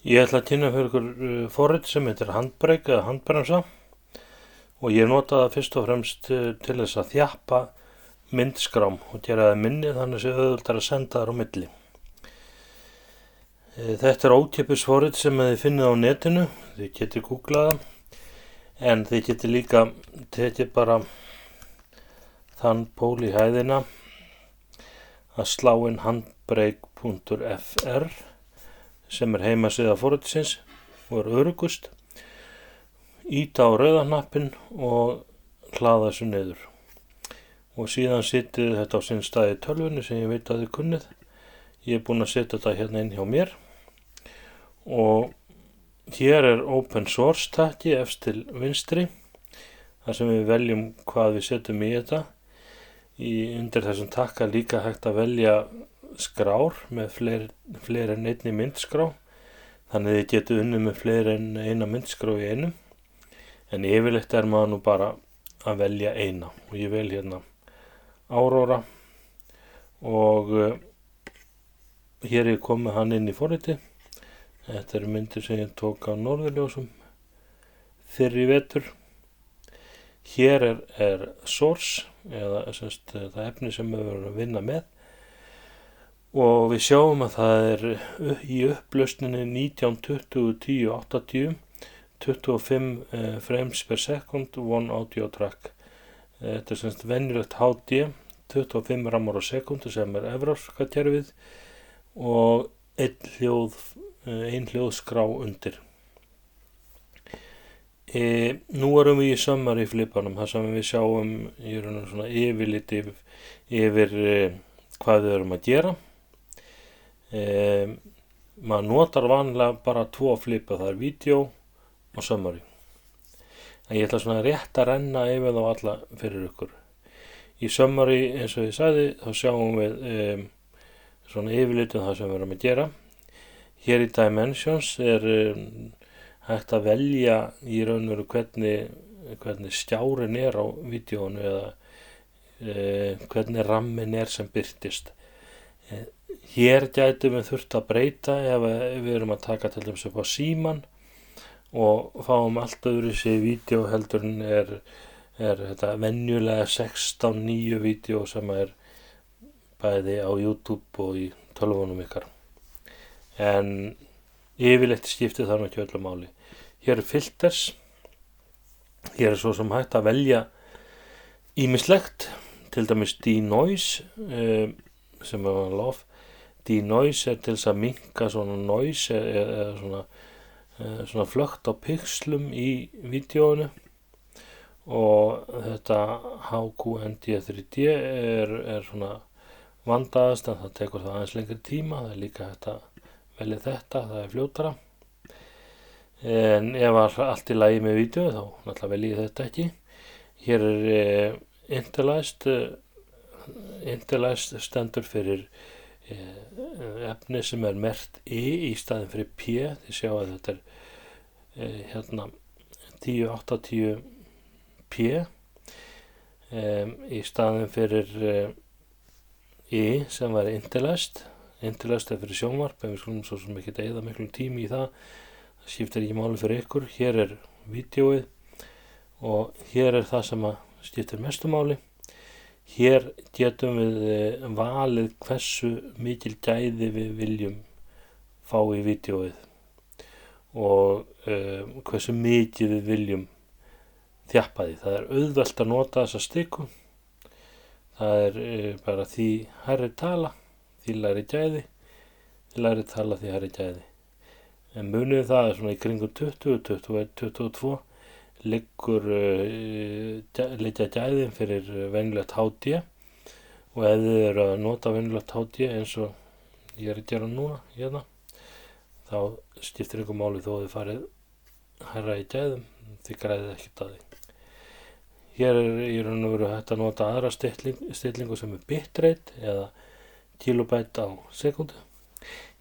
Ég ætla að kynna fyrir ykkur forrit sem heitir Handbrake eða handbremsa og ég nota það fyrst og fremst til þess að þjappa myndskrám og gera það minni þannig að sé auðveldar að senda þar á milli. Þetta er ókeypis forrit sem þið finnið á netinu, þið getið googlað það en þið getið líka tekið bara þann pól í hæðina að slá inn handbrake.fr sem er heimasíða forritsins og er öruggust, íta á rauða hnappinn og hlaða þessu niður. Og síðan setjið þetta á sinn stað í tölvunni sem ég veit að þið kunnið. Ég er búinn að setja þetta hérna inn hjá mér og hér er open source takki efst til vinstri þar sem við veljum hvað við setjum í þetta. Undir þessum takka líka hægt að velja skrár með fleiri en einni myndskrá, þannig þið getur unnið með fleiri en eina myndskrá í einum, en yfirleitt er maður nú bara að velja eina og ég vel hérna Aurora og hér er komið hann inn í forriti. Þetta eru myndir sem ég tók á norðurljósum fyrr í vetur. Hér er source eða það efni sem við verðum að vinna með og við sjáum að það er í upplausninni 1920-1080 25 frames per second one audio track. Þetta er venjulegt HD 25 rammar á sekundu sem er evrópska kerfið og ein hljóðskrá undir. Nú erum við í summary flipanum þar sem við sjáum í raun og svona yfirlit yfir hvað við erum að gera. Maður notar vanlega bara 2 flipa, það er vídeo og summary. En ég ætla svona rétt að renna yfir þá alla fyrir ykkur. Í summary, eins og ég sagði, þá sjáum við svona yfirlitum það sem við erum að gera. Hér í Dimensions er hægt að velja í raun og veru hvernig skjárin er á vídeónu eða hvernig rammin er sem birtist. Hér gætum við þurft að breyta ef við erum að taka til dæmis upp á síman og fáum allt öðru sér vídeo heldur en er þetta venjulega 16:9 vídeo sem er bæði á YouTube og í tölvunum ykkar. En yfirleitt skiptir það ekki öllu máli. Hér er filters. Hér er svo sem hægt að velja ýmislegt, til dæmis denoise sem er lof. Denoise er til þess að minnka svona noise eða svona flögt á pixlum í vídeóinu og þetta HQND3D er svona vandaðast en það tekur það aðeins lengri tíma. Það er líka hægt að velja þetta, það er fljótara. En ef allt í lagi með vídeó þá náttúrulega velji ég þetta ekki. Hér er Interlaced stendur fyrir efni sem er merkt í staðin fyrir P. Þið sjá að þetta er hérna 1080p í staðin fyrir sem var Interlaced. Interlaced er fyrir sjónvarp en við skulum svo sem ekki eyða miklum tími í það. Það skiptir ekki máli fyrir ykkur. Hér er vídeóið og hér er það sem skiptir mestu máli. Hér getum við valið hversu mikil gæði við viljum fá í vídeóið og hversu mikið við viljum þjappa því. Það er auðvelt að nota þessa stiku. Það er bara því hærri tala, því lægri gæði, því lægri tala, því hærri gæði. En munið það er svona í kringum 20, 21, 22 liggja gæðin fyrir venjulegt HD og ef þið eru að nota venjulegt HD eins og ég er að gera núna hérna, þá skiptir einhver máli þó þið farið hærra í gæðum, þið græðið ekkert að því. Hér er í raun og veru hægt að nota aðra stillingu sem er bitrate eða kilobæt á sekundu.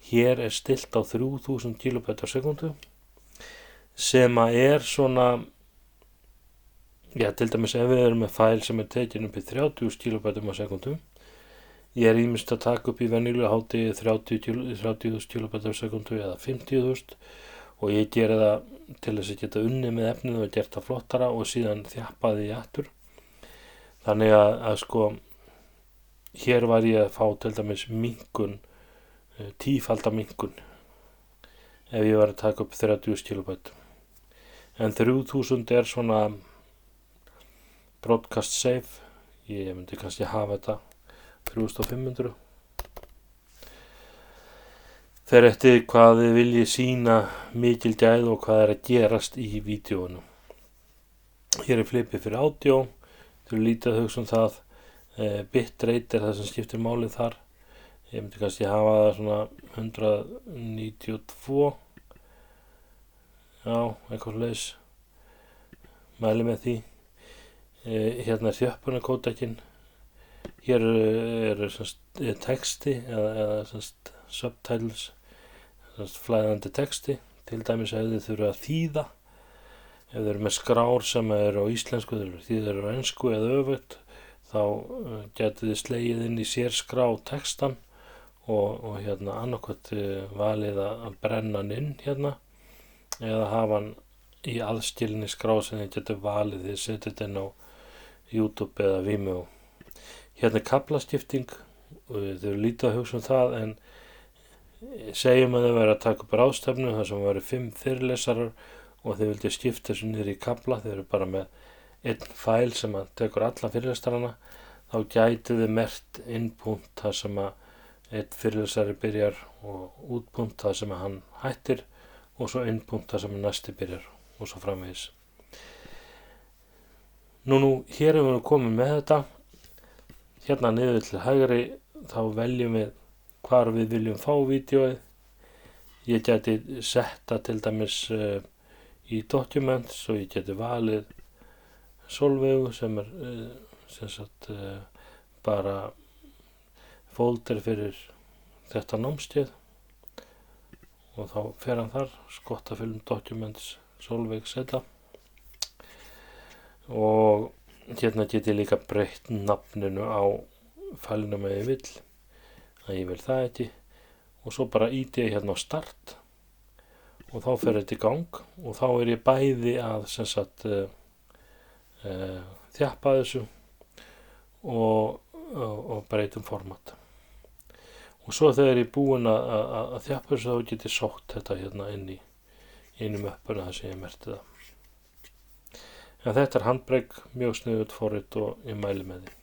Hér er stilt á 3000 kilobæt á sekundu sem er svona, til dæmis ef við erum með fæl sem er tekin upp í 30.000 kilobætum á sekundu, Ég ýmist að taka upp í venjulega háti 30.000 kilobæti á sekundu eða 50.000 og ég geri það til þess að geta unnið með efnið og gert það flottara og síðan þjappaði ég aftur. Þannig að sko, hér var ég að fá til dæmis minnkun, tífalda minnkun ef ég var að taka upp 30.000 kilobæti. En 3.000 er svona broadcast safe, ég myndi kannski hafa þetta 3.500. Þeir eftir hvað þið viljið sýna mikil gæð og hvað er að gerast í vídeóinu. Hér er flipið fyrir audio, þau lítið að hugsa það. Bitrate er það sem skiptir málið þar. Ég myndi kannski hafa það svona 192. Já, eitthvað leys. Mæli með því. Hérna er þjöppunarkódekinn. Hér er texti eða subtitles, flæðandi texti. Til dæmis ef þið þurfa að þýða. Ef þið eru með skrár sem eru á íslensku, þið eru á ensku eða öfugt, þá getið þið slegið inn í sérskrá textan og hérna annarkvæmt valið að brenna hann inn hérna eða hafa hann í aðskilinni skrá sem þið getur valið, þið setjið þetta inn á YouTube eða Vimeo. Hérna er kaflaskipting, þið eru lítið að hugsa það, en segjum að þið verið að taka upp ráðstefnu þar sem verið 5 fyrirlesarar og þið vildi skipta þessu niður í kafla, þið eru bara með einn fæl sem að tekur alla fyrirlestarana, þá gætið þið merkt innpunkt þar sem að einn fyrirlesari byrjar og útpunkt þar sem að hann hættir og svo innpunkt þar sem að næsti byrjar og svo framvegis. Nú, hér erum við komið með þetta. Hérna niður til hægri þá veljum við hvar við viljum fá vídeóið. Ég geti setta til dæmis í documents og ég geti valið Sólveigu sem er bara folder fyrir þetta námskeið og þá fer hann þar, skottafilm, documents, Sólveig seta og hérna get ég líka breytt nafninu á fælnum ef ég vill, að ég vil það ekki og svo bara íti ég hérna á start og þá fer þetta í gang og þá er ég bæði að þjappa þessu og breytum format. Og svo þegar ég er búinn að þjappa þessu þá get ég sótt þetta hérna inn í möppuna þar sem ég merkti það. En þetta er Handbrake, mjög sniðugt forrit og ég mæli með því.